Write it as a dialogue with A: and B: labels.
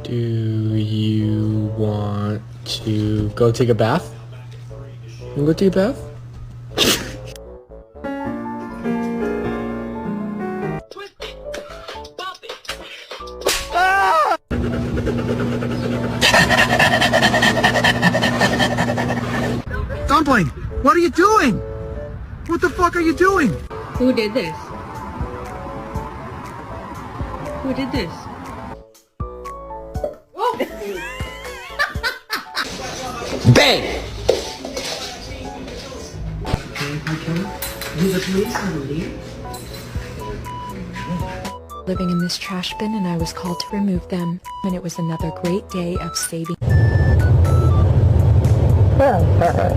A: Do you want to go take a bath? You wanna go take a bath?
B: Dumpling, what are you doing? What the fuck are you doing?
C: Who did this? Who did this?
A: Bang!
D: Living in this trash bin, and I was called to remove them, and it was another great day of saving.